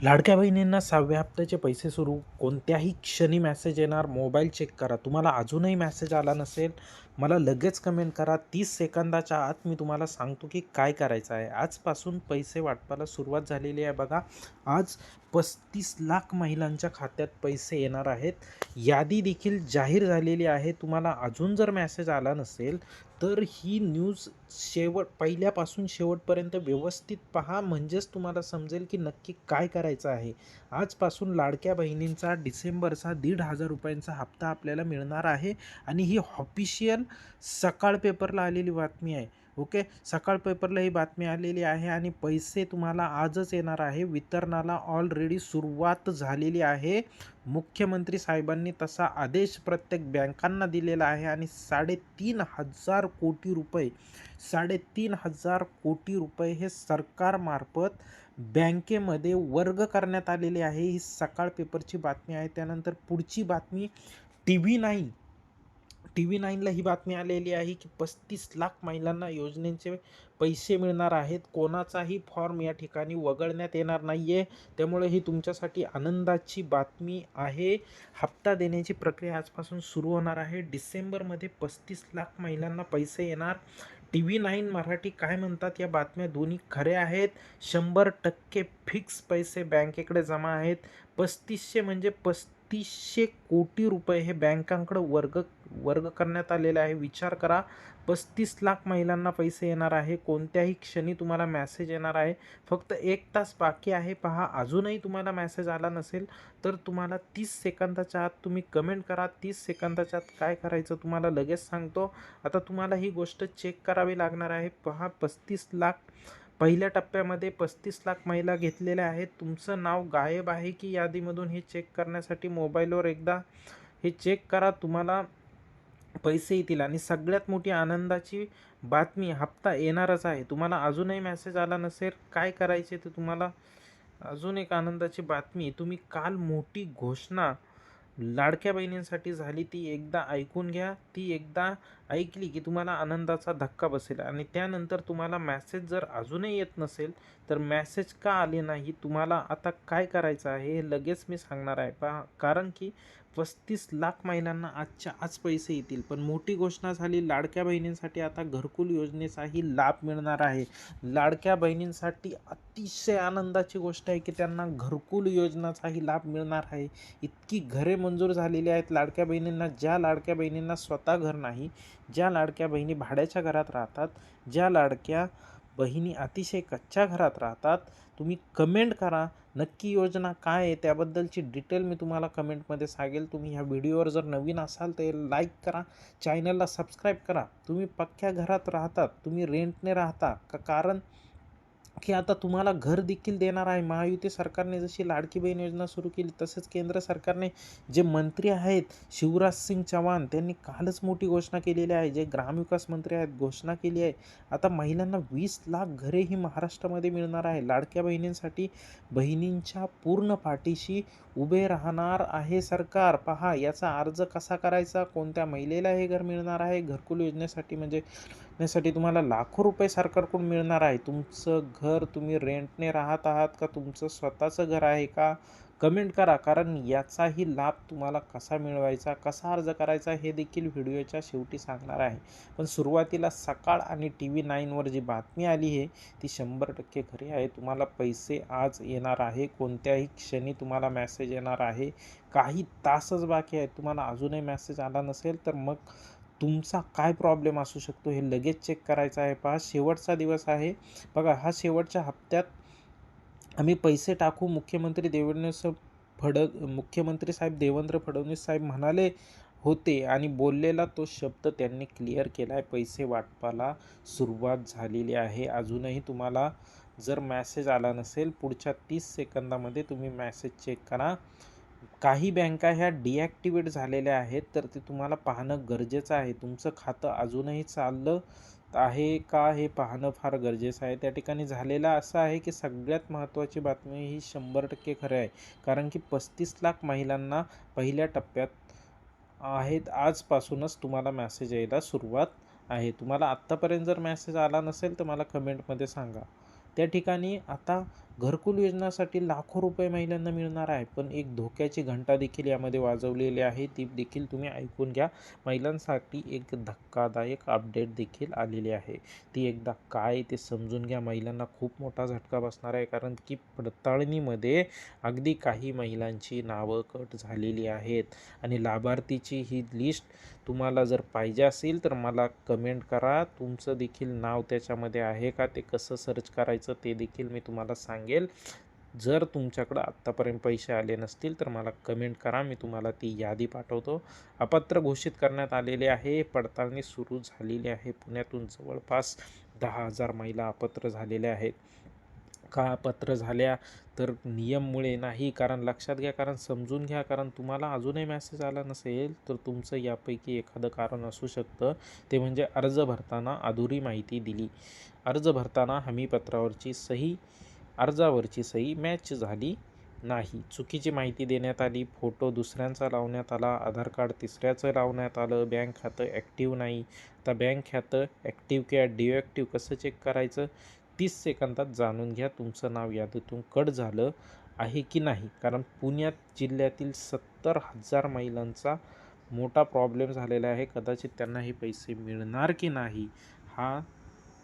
लाडक्या बहिणींना 6व्या हप्त्याचे पैसे सुरू. कोणत्याही क्षणी मेसेज येणार. मोबाईल चेक करा. तुम्हाला अजूनही मेसेज आला नसेल, मला लगेच कमेंट करा. 30 सेकंदाच्या आत मी तुम्हाला सांगतो की काय करायचं आहे. आजपासून पैसे वाटपाला सुरुवात झालेली आहे बघा. आज 35 लाख महिलांच्या खात्यात पैसे येणार आहेत. यादी देखील जाहीर झालेली आहे. तुम्हाला अजून जर मेसेज आला नसेल तर ही न्यूज पहिल्यापासून शेवटपर्यंत व्यवस्थित पहा, म्हणजेच तुम्हाला समजेल की नक्की काय करायचं आहे. आजपासून लाडक्या बहिणींचा डिसेंबरचा 1,500 रुपयांचा हप्ता आपल्याला मिळणार आहे आणि ही ऑफिशियल सकाळ पेपरला आलेली बातमी आहे. ओके, सकाळ पेपरला ही बातमी आलेली आहे आणि पैसे तुम्हाला आजच येणार आहे. वितरणाला ऑलरेडी सुरुवात झालेली आहे. मुख्यमंत्री साहेबांनी तसा आदेश प्रत्येक बँकांना दिलेला आहे आणि 3,500 कोटी रुपये हे सरकारमार्फत बँकेमध्ये वर्ग करण्यात आलेले आहे. ही सकाळ पेपरची बातमी आहे. त्यानंतर पुढची बातमी TV9 TV9ला ही बातमी आलेली आहे की 35 लाख महिलांना योजनेचे पैसे मिळणार आहेत. कोणाचाही फॉर्म या ठिकाणी वगळण्यात येणार नाही आहे. त्यामुळे ही तुमच्यासाठी आनंदाची बातमी आहे. हप्ता देण्याची प्रक्रिया आजपासून सुरू होणार आहे. डिसेंबरमध्ये 35 लाख महिलांना पैसे येणार. TV9 मराठी काय म्हणतात या बातम्या दोन्ही खऱ्या आहेत. 100% फिक्स पैसे बँकेकडे जमा आहेत. 3500 म्हणजे 3500 कोटी रुपये हे बँकांकडे वर्ग करण्यात आलेले आहे. विचार करा, 35 लाख महिलांना पैसे येणार आहे. कोणत्याही क्षणी तुम्हाला मेसेज येणार आहे. फक्त 1 तास बाकी आहे. पहा, अजूनही तुम्हाला मेसेज आला नसेल तर तुम्हाला 30 सेकंदाच्या आत तुम्ही कमेंट करा. 30 सेकंदाच्या आत काय करायचं तुम्हाला लगेच सांगतो. आता तुम्हाला ही गोष्ट चेक करावी लागणार आहे. पहा, 35 लाख पहिल्या टप्प्यामध्ये 35 लाख महिला घेतलेल्या आहेत. तुमचं नाव गायब आहे की यादीमधून हे चेक करण्यासाठी मोबाईलवर एकदा हे चेक करा. तुम्हाला पैसे येतील आणि सगळ्यात मोठी आनंदाची बातमी, हप्ता येणारच आहे. तुम्हाला अजूनही मेसेज आला नसेल, काय करायचे ते तुम्हाला अजून एक आनंदाची बातमी. तुम्ही काल मोठी घोषणा लाडक्या बहिणींसाठी झाली ती एकदा ऐकून घ्या. ती एकदा ऐकली की तुम्हाला आनंदाचा धक्का बसेल आणि त्यानंतर तुम्हाला मेसेज जर अजूनही येत नसेल तर मेसेज का आले नाही, तुम्हाला आता काय करायचं आहे हे लगेच मी सांगणार आहे. पहा, कारण की 35 लाख महिलांना आजच्या आज पैसे येतील. पण मोठी घोषणा झाली, लाडक्या बहिणींसाठी आता घरकुल योजनेचाही लाभ मिळणार आहे. लाडक्या बहिणींसाठी अतिशय आनंदाची गोष्ट आहे की त्यांना घरकुल योजनेचाही लाभ मिळणार आहे. इतकी घरे मंजूर झालेली आहेत लाडक्या बहिणींना. ज्या लाडक्या बहिणींना स्वतः घर नाही, ज्या लाडक्या बहिणी भाड्याच्या घरात राहतात, ज्या लाडक्या बहिणी अतिशय कच्च्या घरात राहतात, तुम्ही कमेंट करा नक्की योजना काय आहे. त्याबद्दलची डिटेल मी तुम्हाला कमेंटमध्ये सांगेल. तुम्ही ह्या व्हिडिओवर जर नवीन असाल तर लाईक करा, चॅनलला सबस्क्राईब करा. तुम्ही पक्क्या घरात राहतात, तुम्ही रेंटने राहता का, कारण की आता तुम्हाला घर देखील देणार आहे. महायुती सरकारने जशी लाडकी बहीण योजना सुरू केली, तसेच केंद्र सरकारने जे मंत्री आहेत शिवराज सिंग चौहान, त्यांनी कालच मोठी घोषणा केलेली आहे. जे ग्रामविकास मंत्री आहेत, घोषणा केली आहे. आता महिलांना 20 लाख घरे ही महाराष्ट्रामध्ये मिळणार आहे. लाडक्या बहिणींसाठी बहिणींच्या पूर्ण पाठीशी उभे राहणार आहे सरकार. पहा, याचा अर्ज कसा करायचा, कोणत्या महिलेला हे घर मिळणार आहे. घरकुल योजनेसाठी म्हणजे यासाठी तुम्हाला लाखो रुपये सरकारकडून मिळणार आहे. तुमचं घर तुम्ही रेंटने राहत आहात का तुमचं स्वतःचं घर आहे का, कमेंट करा. कारण याचाही लाभ तुम्हाला कसा मिळवायचा, कसा अर्ज करायचा हे देखील व्हिडिओच्या शेवटी सांगणार आहे. पण सुरुवातीला सकाळ आणि TV9वर जी बातमी आली आहे ती 100% खरी आहे. तुम्हाला पैसे आज येणार आहे. कोणत्याही क्षणी तुम्हाला मेसेज येणार आहे. काही तासच बाकी आहेत. तुम्हाला अजूनही मेसेज आला नसेल तर मग तुमचा काय प्रॉब्लेम असू शकतो हे लगेच चेक करायचं आहे. पहा, शेवटचा दिवस आहे बघा. हा शेवटच्या हप्त्यात आम्ही पैसे टाकू. मुख्यमंत्री साहेब देवेंद्र फडणवीस साहेब म्हणाले होते आणि बोललेला तो शब्द त्यांनी क्लिअर केला आहे. पैसे वाटपाला सुरुवात झालेली आहे. अजूनही तुम्हाला जर मेसेज आला नसेल, पुढच्या 30 सेकंदामध्ये तुम्ही मेसेज चेक करा. काही बँका ह्या डिॲक्टिवेट झालेल्या आहेत, तर ते तुम्हाला पाहणं गरजेचं आहे. तुमचं खातं अजूनही चाललं आहे का हे पाहणं फार गरजेचं आहे. त्या ठिकाणी झालेलं असं आहे की सगळ्यात महत्त्वाची बातमी ही 100% खरं आहे. कारण की 35 लाख महिलांना पहिल्या टप्प्यात आहेत. आजपासूनच तुम्हाला मेसेज यायला सुरुवात आहे. तुम्हाला आत्तापर्यंत जर मेसेज आला नसेल तर मला कमेंटमध्ये सांगा. त्या ठिकाणी आता घरकुल योजनासाठी लाखो रुपये महिलांना मिळणार आहे. पण एक धोक्याची घंटा देखील यामध्ये वाजवलेली आहे, ती देखील तुम्ही ऐकून घ्या. महिलांसाठी एक धक्कादायक अपडेट देखील आलेली आहे. ती एकदा काय ते समजून घ्या. महिलांना खूप मोठा झटका बसणार आहे, कारण की पडताळणीमध्ये अगदी काही महिलांची नावं कट झालेली आहेत आणि लाभार्थीची ही लिस्ट तुम्हाला जर पाहिजे असेल तर मला कमेंट करा. तुमचं देखील नाव त्याच्यामध्ये आहे का, ते कसं सर्च करायचं ते देखील मी तुम्हाला सांगेल. जर तुमच्याकडं आत्तापर्यंत पैसे आले नसतील तर मला कमेंट करा, मी तुम्हाला ती यादी पाठवतो. अपात्र घोषित करण्यात आलेले आहे. पडताळणी सुरू झालेली आहे. पुण्यातून जवळपास 10,000 महिला अपात्र झालेल्या आहेत. का अपात्र झाल्या तर नियममुळे नाही, कारण लक्षात घ्या, कारण समजून घ्या, कारण तुम्हाला अजूनही मेसेज आला नसेल तर तुमचं यापैकी एखादं कारण असू शकतं. ते म्हणजे अर्ज भरताना अधुरी माहिती दिली. अर्ज भरताना हमीपत्रावरची सही, अर्जावरची सही मॅच झाली नाही, चुकीची माहिती देण्यात आली, फोटो दुसऱ्यांचा लावण्यात आला, आधार कार्ड तिसऱ्याचं लावण्यात आलं, बँक खातं ॲक्टिव्ह नाही. आता बँक खातं ॲक्टिव्ह किंवा डिॲक्टिव्ह कसं चेक करायचं, 30 सेकंदात जाणून घ्या. तुमचं नाव यादीतून कट झालं आहे की नाही, कारण पुण्यात जिल्ह्यातील 70,000 महिलांचा मोठा प्रॉब्लेम झालेला आहे. कदाचित त्यांना हे पैसे मिळणार की नाही हा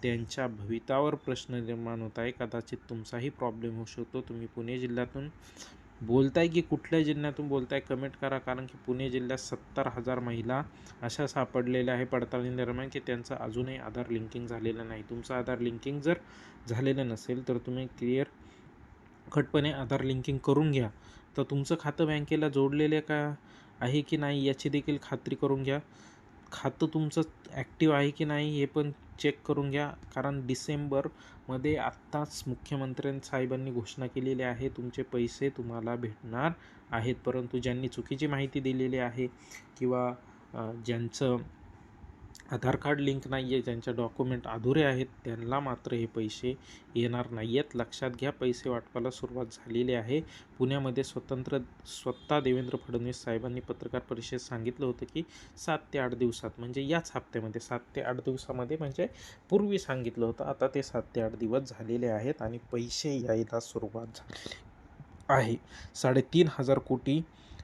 त्यांच्या भवितावर प्रश्न निर्माण होत आहे. कदाचित तुमचाही प्रॉब्लेम होऊ शकतो. तुम्ही पुणे जिल्ह्यातून बोलताय की कुठल्या जिल्ह्यातून बोलताय कमेंट करा, कारण की पुणे जिल्ह्यात 70,000 महिला अशा सापडलेल्या आहे पडताळणी दरम्यान की त्यांचं अजूनही आधार लिंकिंग झालेलं नाही. तुमचं आधार लिंकिंग जर झालेलं नसेल तर तुम्ही खटपणे आधार लिंकिंग करून घ्या. तर तुमचं खातं बँकेला जोडलेलं का आहे की नाही याची देखील खात्री करून घ्या. खातं तुमचं ॲक्टिव्ह आहे की नाही हे पण चेक करून घ्या, कारण डिसेंबरमध्ये आत्ताच मुख्यमंत्री साहेबांनी घोषणा केलेली आहे तुमचे पैसे तुम्हाला भेटणार आहेत. परंतु ज्यांनी चुकीची माहिती दिलेली आहे किंवा ज्यांचं आधार कार्ड लिंक नाही आहे, ज्यांच्या डॉक्युमेंट अधुरे आहेत, त्यांना मात्र हे पैसे येणार नाही आहेत. लक्षात घ्या, पैसे वाटपाला सुरुवात झालेली आहे. पुण्यामध्ये स्वतः देवेंद्र फडणवीस साहेबांनी पत्रकार परिषदेत सांगितलं होतं की 7 ते 8 दिवसात, म्हणजे याच हप्त्यामध्ये 7 ते 8 दिवसामध्ये, म्हणजे पूर्वी सांगितलं होतं. आता ते 7 ते 8 दिवस झालेले आहेत आणि पैसे यायला सुरुवात झालेली आहे. 3,500 कोटी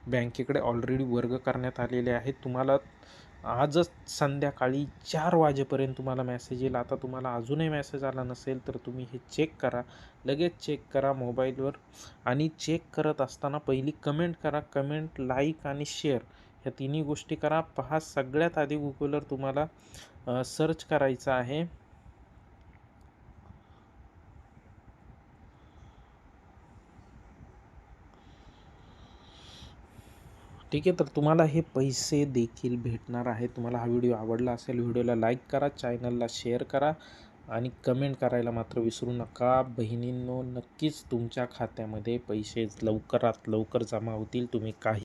बँकेकडे ऑलरेडी वर्ग करण्यात आलेले आहेत. तुम्हाला आजच संध्याकाळी 4 वाजेपर्यंत तुम्हाला मेसेज येईल. आता तुम्हाला अजूनही मेसेज आला नसेल तर तुम्ही हे चेक करा, लगेच चेक करा मोबाईलवर. आणि चेक करत असताना पहिली कमेंट करा. कमेंट, लाईक आणि शेअर ह्या तिन्ही गोष्टी करा. पहा, सगळ्यात आधी गुगलवर तुम्हाला सर्च करायचं आहे ठीक आहे. तर तुम्हाला हे पैसे देखील भेटणार आहेत. तुम्हाला हा व्हिडिओ आवडला असेल, व्हिडिओला लाईक करा, चॅनलला शेअर करा आणि कमेंट करायला मात्र विसरू नका. बहिणींनो, नक्कीच तुमच्या खात्यामध्ये पैसे लवकरात लवकर जमा होतील. तुम्ही काही